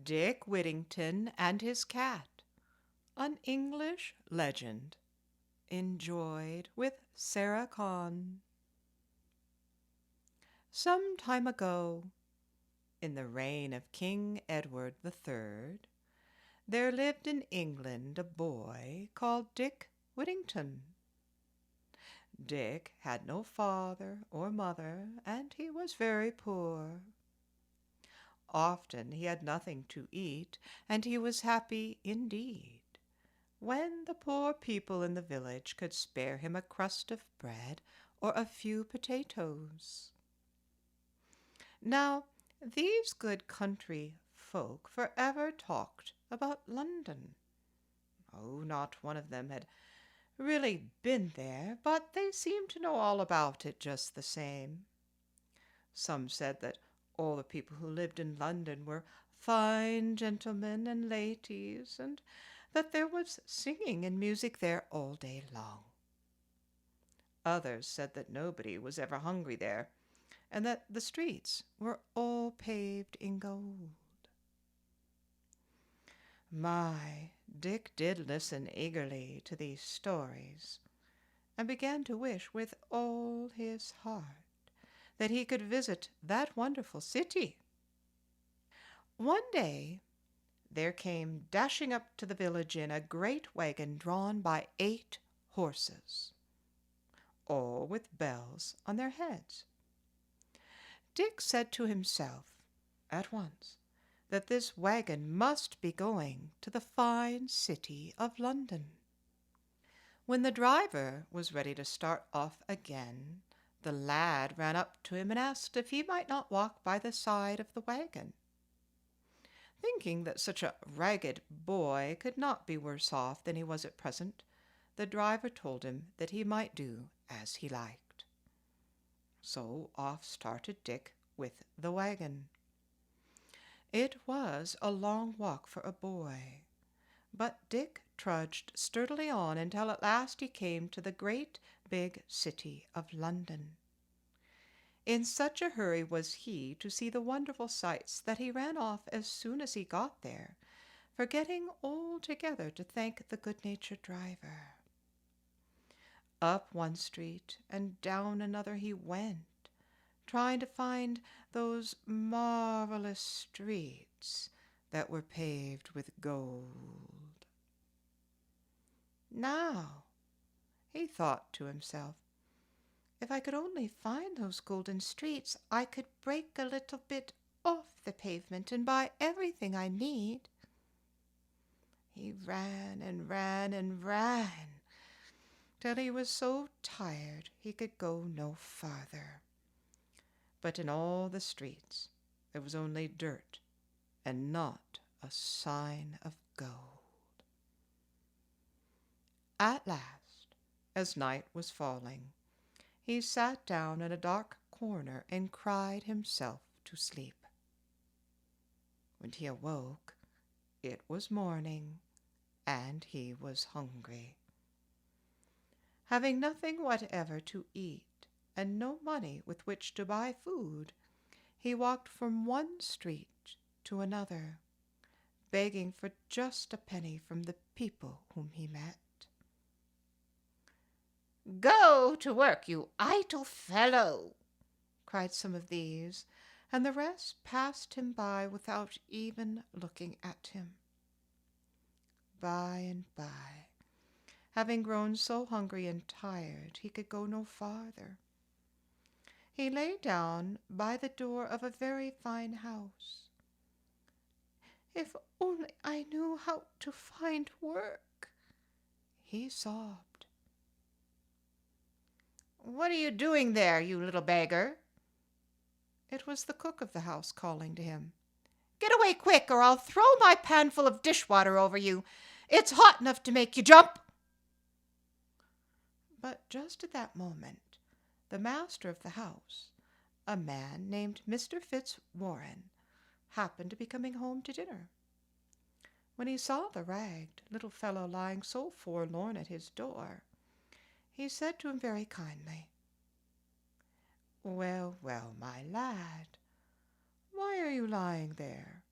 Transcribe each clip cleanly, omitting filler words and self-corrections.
Dick Whittington and His Cat, an English legend, enjoyed with Sarah Kahn. Some time ago, in the reign of King Edward III, there lived in England a boy called Dick Whittington. Dick had no father or mother, and he was very poor. Often he had nothing to eat, and he was happy indeed when the poor people in the village could spare him a crust of bread or a few potatoes. Now, these good country folk forever talked about London. Oh, not one of them had really been there, but they seemed to know all about it just the same. Some said that all the people who lived in London were fine gentlemen and ladies, and that there was singing and music there all day long. Others said that nobody was ever hungry there, and that the streets were all paved in gold. My, Dick did listen eagerly to these stories, and began to wish with all his heart that he could visit that wonderful city. One day there came dashing up to the village inn a great wagon drawn by 8 horses, all with bells on their heads. Dick said to himself at once that this wagon must be going to the fine city of London. When the driver was ready to start off again, the lad ran up to him and asked if he might not walk by the side of the wagon. Thinking that such a ragged boy could not be worse off than he was at present, the driver told him that he might do as he liked. So off started Dick with the wagon. It was a long walk for a boy, but Dick trudged sturdily on until at last he came to the great big city of London. In such a hurry was he to see the wonderful sights that he ran off as soon as he got there, forgetting altogether to thank the good-natured driver. Up one street and down another he went, trying to find those marvelous streets that were paved with gold. Now, he thought to himself, if I could only find those golden streets, I could break a little bit off the pavement and buy everything I need. He ran and ran and ran till he was so tired he could go no farther. But in all the streets there was only dirt and not a sign of gold. At last, as night was falling, he sat down in a dark corner and cried himself to sleep. When he awoke, it was morning, and he was hungry. Having nothing whatever to eat and no money with which to buy food, he walked from one street to another, begging for just a penny from the people whom he met. "Go to work, you idle fellow!" cried some of these, and the rest passed him by without even looking at him. By and by, having grown so hungry and tired he could go no farther, he lay down by the door of a very fine house. "If only I knew how to find work," he sobbed. "What are you doing there, you little beggar?" It was the cook of the house calling to him. "Get away quick, or I'll throw my pan full of dishwater over you. It's hot enough to make you jump." But just at that moment, the master of the house, a man named Mr. Fitzwarren, happened to be coming home to dinner. When he saw the ragged little fellow lying so forlorn at his door, he said to him very kindly, "Well, well, my lad, why are you lying there?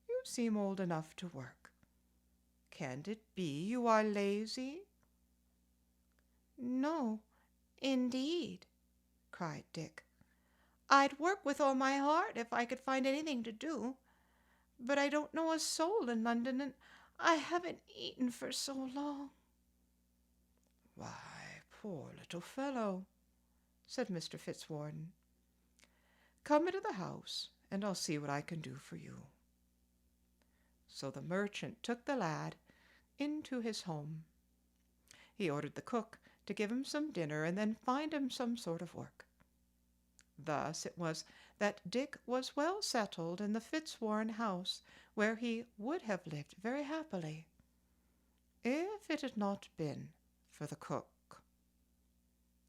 You seem old enough to work. Can it be you are lazy?" "No, indeed," cried Dick. "I'd work with all my heart if I could find anything to do. But I don't know a soul in London, and I haven't eaten for so long." "Why, poor little fellow," said Mr. Fitzwarren. "Come into the house, and I'll see what I can do for you." So the merchant took the lad into his home. He ordered the cook to give him some dinner and then find him some sort of work. Thus it was that Dick was well settled in the Fitzwarren house, where he would have lived very happily, if it had not been for the cook.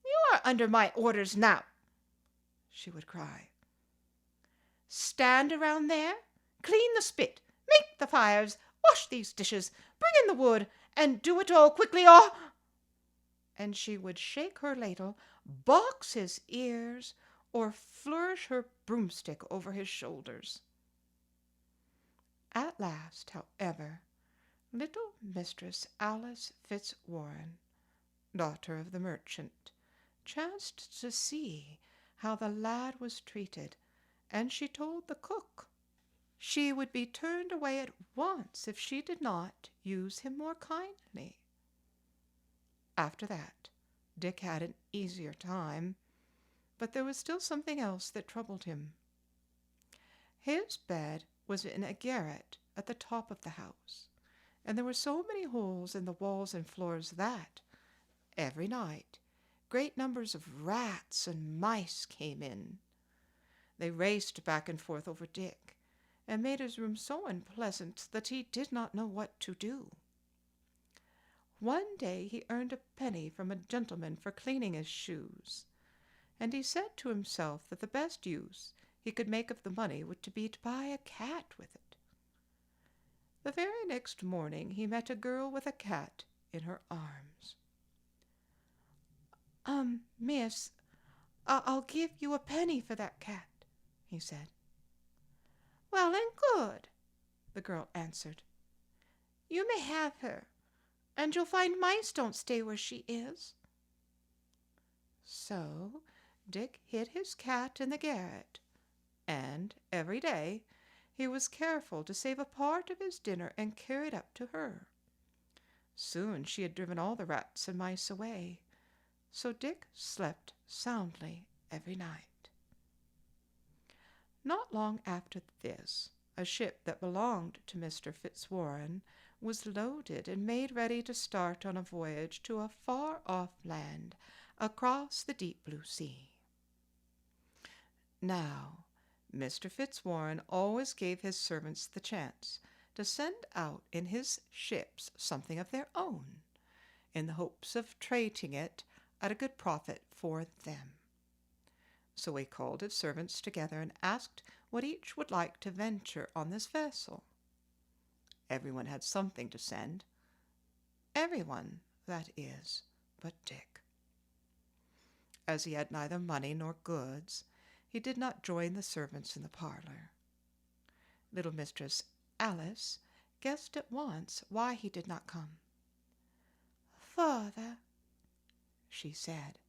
"You are under my orders now," she would cry. "Stand around there, clean the spit, make the fires, wash these dishes, bring in the wood, and do it all quickly, or—" And she would shake her ladle, box his ears, or flourish her broomstick over his shoulders. At last, however, little Mistress Alice Fitzwarren, daughter of the merchant, chanced to see how the lad was treated, and she told the cook she would be turned away at once if she did not use him more kindly. After that, Dick had an easier time, but there was still something else that troubled him. His bed was in a garret at the top of the house, and there were so many holes in the walls and floors that, every night, great numbers of rats and mice came in. They raced back and forth over Dick, and made his room so unpleasant that he did not know what to do. One day he earned a penny from a gentleman for cleaning his shoes, and he said to himself that the best use he could make of the money would be to buy a cat with it. The very next morning he met a girl with a cat in her arms. Miss, I'll give you a penny for that cat," he said. "Well and good," the girl answered. "You may have her, and you'll find mice don't stay where she is." So Dick hid his cat in the garret, and every day he was careful to save a part of his dinner and carry it up to her. Soon she had driven all the rats and mice away, so Dick slept soundly every night. Not long after this, a ship that belonged to Mr. Fitzwarren was loaded and made ready to start on a voyage to a far-off land across the deep blue sea. Now, Mr. Fitzwarren always gave his servants the chance to send out in his ships something of their own, in the hopes of trading it at a good profit for them. So he called his servants together and asked what each would like to venture on this vessel. Everyone had something to send. Everyone, that is, but Dick. As he had neither money nor goods, he did not join the servants in the parlor. Little Mistress Alice guessed at once why he did not come. "Father," she said,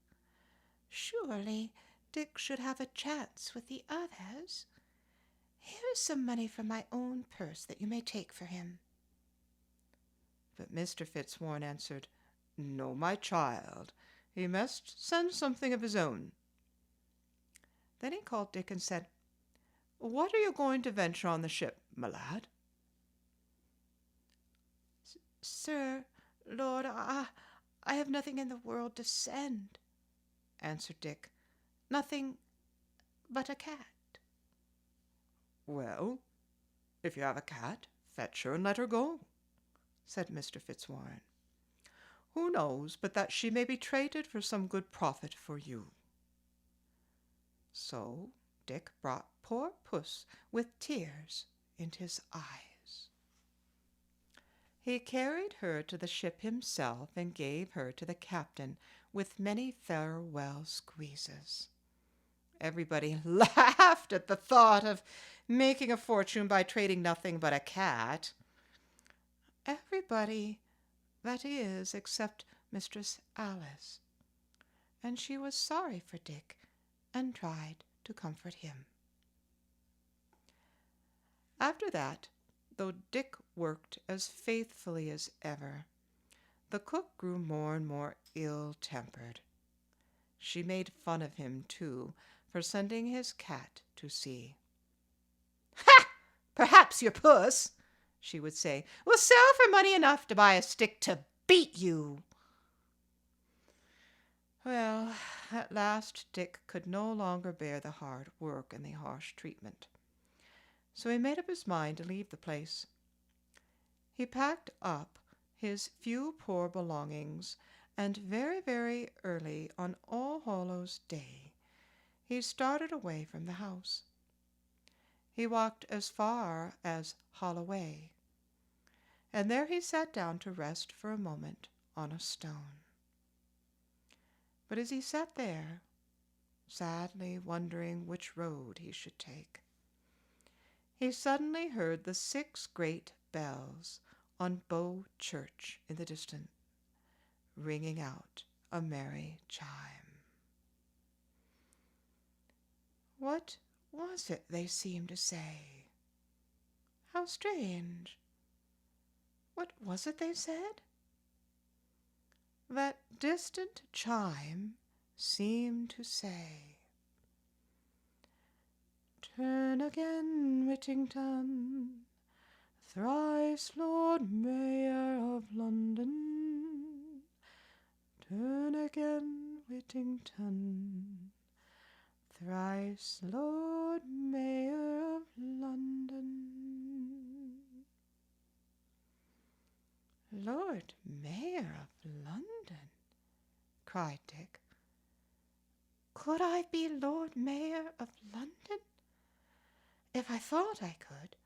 "surely Dick should have a chance with the others. Here is some money from my own purse that you may take for him." But Mr. Fitzwarren answered, "No, my child, he must send something of his own." Then he called Dick and said, "What are you going to venture on the ship, my lad?" "Sir, Lord, I have nothing in the world to send," answered Dick. "Nothing but a cat." "Well, if you have a cat, fetch her and let her go," said Mr. Fitzwarren. "Who knows but that she may be traded for some good profit for you?" So Dick brought poor Puss with tears in his eyes. He carried her to the ship himself and gave her to the captain with many farewell squeezes. Everybody laughed at the thought of making a fortune by trading nothing but a cat. Everybody, that is, except Mistress Alice, and she was sorry for Dick and tried to comfort him. After that, though Dick worked as faithfully as ever, the cook grew more and more ill-tempered. She made fun of him, too, for sending his cat to sea. "Ha! Perhaps your puss," she would say, "will sell for money enough to buy a stick to beat you." Well, at last Dick could no longer bear the hard work and the harsh treatment, so he made up his mind to leave the place. He packed up his few poor belongings, and very, very early on All Hallows Day he started away from the house. He walked as far as Holloway, and there he sat down to rest for a moment on a stone. But as he sat there, sadly wondering which road he should take, he suddenly heard the 6 great bells on Bow Church in the distance ringing out a merry chime. What was it they seemed to say? How strange! What was it they said? That distant chime seemed to say, "Turn again, Whittington, thrice Lord Mayor of London. Turn again, Whittington, thrice Lord Mayor of London." "Lord Mayor of London!" cried Dick. "Could I be Lord Mayor of London? If I thought I could,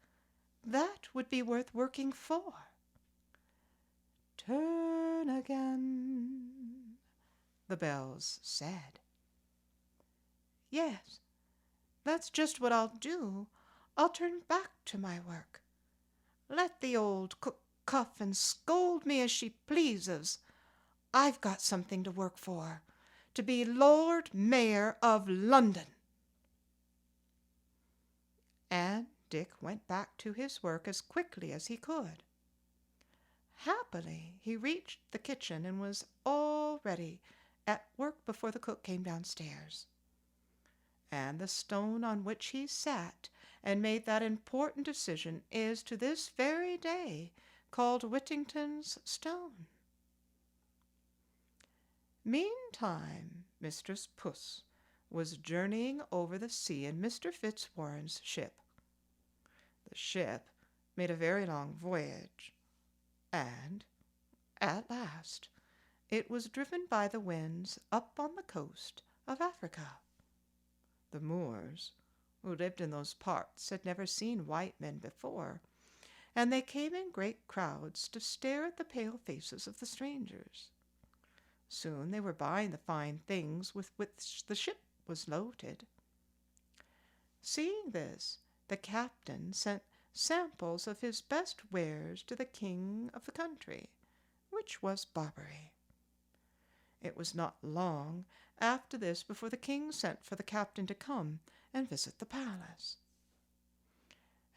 that would be worth working for." "Turn again," the bells said. "Yes, that's just what I'll do. I'll turn back to my work. Let the old cook cuff and scold me as she pleases. I've got something to work for, to be Lord Mayor of London." And Dick went back to his work as quickly as he could. Happily, he reached the kitchen and was all ready at work before the cook came downstairs. And the stone on which he sat and made that important decision is to this very day called Whittington's stone. Meantime, Mistress Puss was journeying over the sea in Mr. Fitzwarren's ship. The ship made a very long voyage, and, at last, it was driven by the winds up on the coast of Africa. The Moors, who lived in those parts, had never seen white men before, and they came in great crowds to stare at the pale faces of the strangers. Soon they were buying the fine things with which the ship was loaded. Seeing this, the captain sent samples of his best wares to the king of the country, which was Barbary. It was not long after this before the king sent for the captain to come and visit the palace.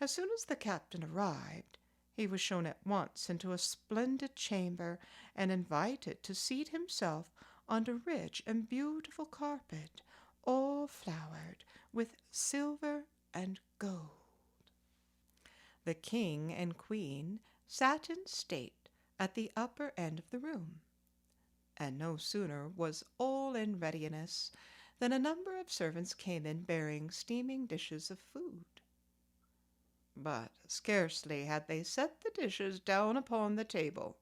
As soon as the captain arrived, he was shown at once into a splendid chamber and invited to seat himself on a rich and beautiful carpet, all flowered with silver and gold. The king and queen sat in state at the upper end of the room, and no sooner was all in readiness than a number of servants came in bearing steaming dishes of food. But scarcely had they set the dishes down upon the table,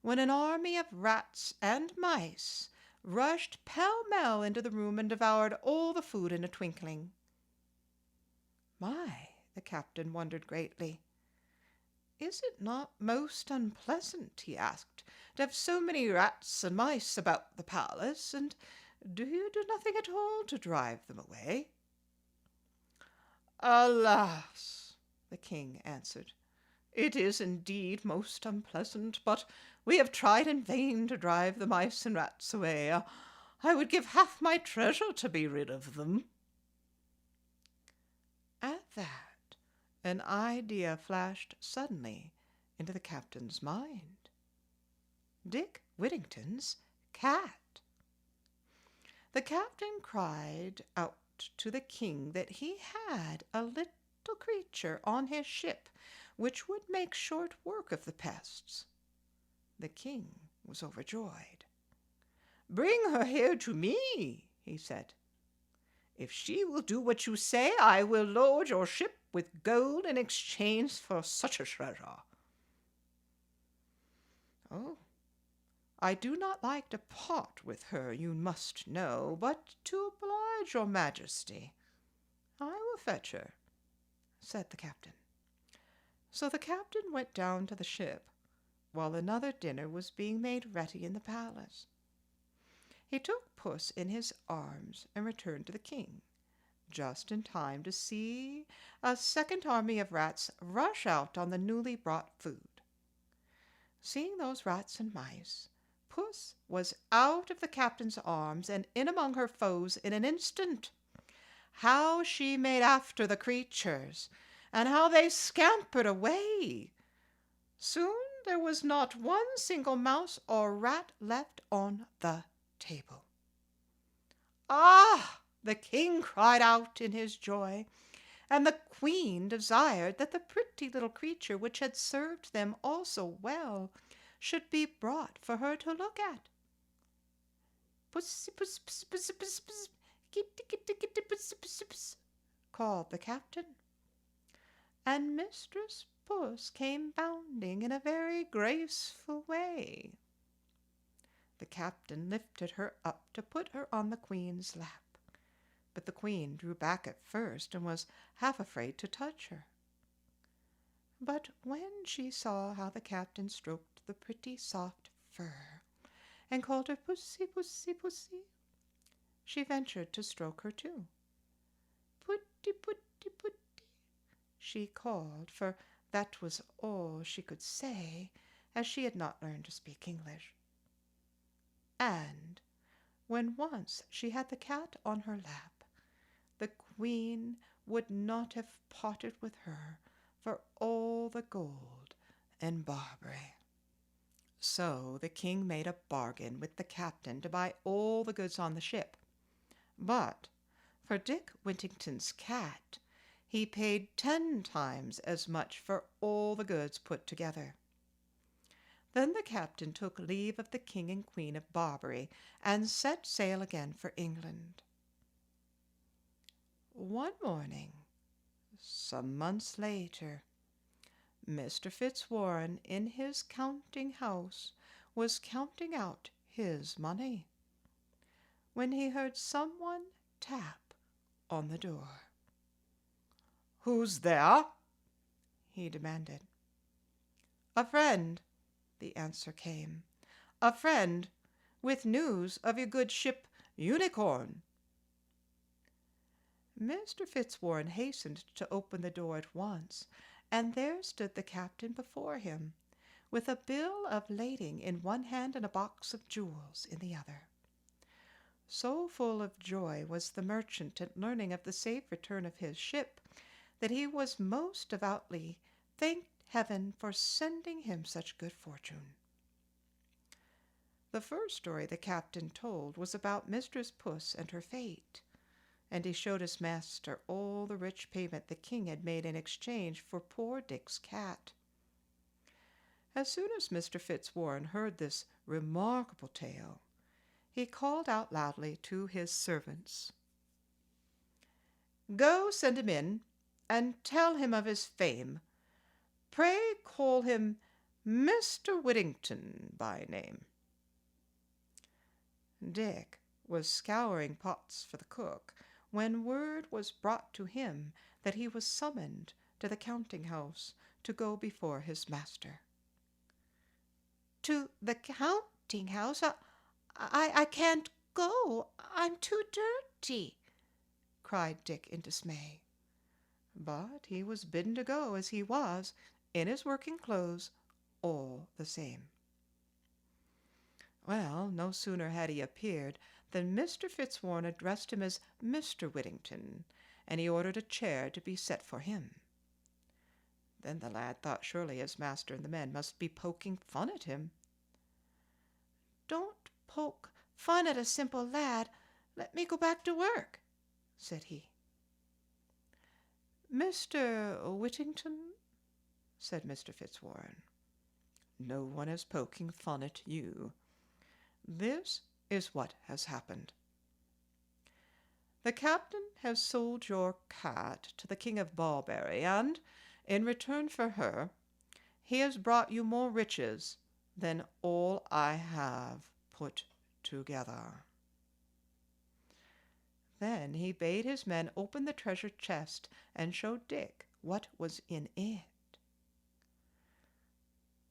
when an army of rats and mice rushed pell-mell into the room and devoured all the food in a twinkling. My, the captain wondered greatly. "Is it not most unpleasant," he asked, "to have so many rats and mice about the palace, and Do you do nothing at all to drive them away?" "Alas," the king answered, "it is indeed most unpleasant, but we have tried in vain to drive the mice and rats away. I would give half my treasure to be rid of them." At that, an idea flashed suddenly into the captain's mind. Dick Whittington's cat. The captain cried out to the king that he had a little creature on his ship which would make short work of the pests. The king was overjoyed. "Bring her here to me," he said. "If she will do what you say, I will load your ship with gold in exchange for such a treasure." "Oh, I do not like to part with her, you must know, but to oblige your majesty, I will fetch her," said the captain. So the captain went down to the ship, while another dinner was being made ready in the palace. He took Puss in his arms and returned to the king, just in time to see a second army of rats rush out on the newly brought food. Seeing those rats and mice, Puss was out of the captain's arms and in among her foes in an instant. How she made after the creatures, and how they scampered away! Soon there was not one single mouse or rat left on the table. "Ah!" the king cried out in his joy, and the queen desired that the pretty little creature which had served them all so well should be brought for her to look at. "Pussy, puss, puss, puss, puss, puss, kitty, kitty, kitty, puss, puss, puss," called the captain. And Mistress Puss came bounding in a very graceful way. The captain lifted her up to put her on the queen's lap, but the queen drew back at first and was half afraid to touch her. But when she saw how the captain stroked the pretty soft fur and called her Pussy, Pussy, Pussy, she ventured to stroke her too. "Putty, putty, putty," she called, for that was all she could say, as she had not learned to speak English. And when once she had the cat on her lap, the queen would not have parted with her for all the gold in Barbary. So the king made a bargain with the captain to buy all the goods on the ship. But for Dick Whittington's cat, he paid 10 times as much for all the goods put together. Then the captain took leave of the king and queen of Barbary and set sail again for England. One morning, some months later, Mr. Fitzwarren in his counting house was counting out his money, when he heard someone tap on the door. "Who's there?" he demanded. "A friend," the answer came. "A friend, with news of your good ship Unicorn." Mr. Fitzwarren hastened to open the door at once, and there stood the captain before him, with a bill of lading in one hand and a box of jewels in the other. So full of joy was the merchant at learning of the safe return of his ship that he was most devoutly thanked Heaven for sending him such good fortune. The first story the captain told was about Mistress Puss and her fate, and he showed his master all the rich payment the king had made in exchange for poor Dick's cat. As soon as Mr. Fitzwarren heard this remarkable tale, he called out loudly to his servants, "Go send him in, and tell him of his fame. Pray call him Mr. Whittington by name." Dick was scouring pots for the cook when word was brought to him that he was summoned to the counting-house to go before his master. "To the counting-house? I can't go. I'm too dirty," cried Dick in dismay. But he was bidden to go as he was, in his working clothes, all the same. Well, no sooner had he appeared than Mr. Fitzwarren addressed him as Mr. Whittington, and he ordered a chair to be set for him. Then the lad thought surely his master and the men must be poking fun at him. "Don't poke fun at a simple lad. Let me go back to work," said he. "Mr. Whittington," said Mr. Fitzwarren, "no one is poking fun at you. This is what has happened. The captain has sold your cat to the King of Barbary, and, in return for her, he has brought you more riches than all I have put together." Then he bade his men open the treasure chest and show Dick what was in it.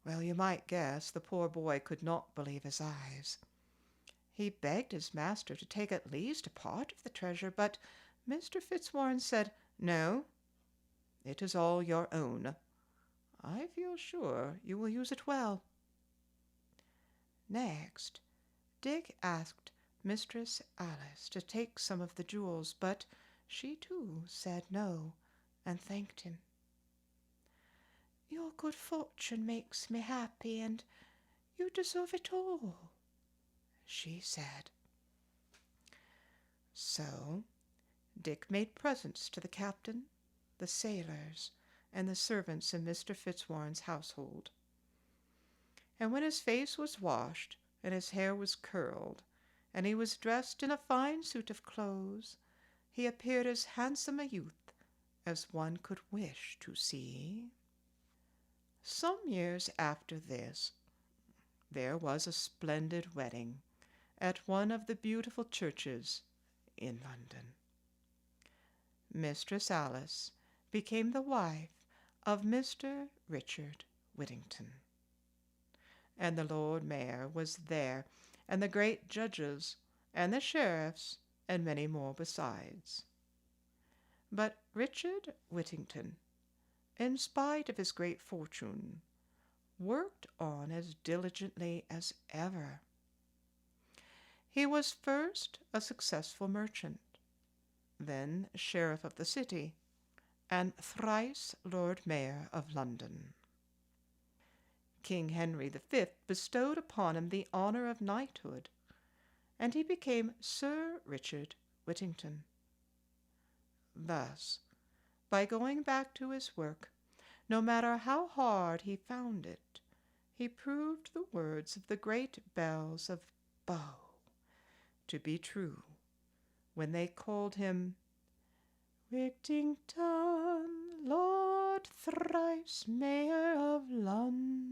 Well, you might guess the poor boy could not believe his eyes. He begged his master to take at least a part of the treasure, but Mr. Fitzwarren said, "No, it is all your own. I feel sure you will use it well." Next, Dick asked Mistress Alice to take some of the jewels, but she too said no, and thanked him. "Your good fortune makes me happy, and you deserve it all," she said. So Dick made presents to the captain, the sailors, and the servants in Mr. Fitzwarren's household. And when his face was washed, and his hair was curled, and he was dressed in a fine suit of clothes, he appeared as handsome a youth as one could wish to see. Some years after this, there was a splendid wedding at one of the beautiful churches in London. Mistress Alice became the wife of Mr. Richard Whittington, and the Lord Mayor was there, and the great judges, and the sheriffs, and many more besides. But Richard Whittington, in spite of his great fortune, worked on as diligently as ever. He was first a successful merchant, then sheriff of the city, and thrice Lord Mayor of London. King Henry V bestowed upon him the honor of knighthood, and he became Sir Richard Whittington. Thus, by going back to his work, no matter how hard he found it, he proved the words of the great bells of Bow to be true when they called him Whittington, Lord thrice Mayor of London.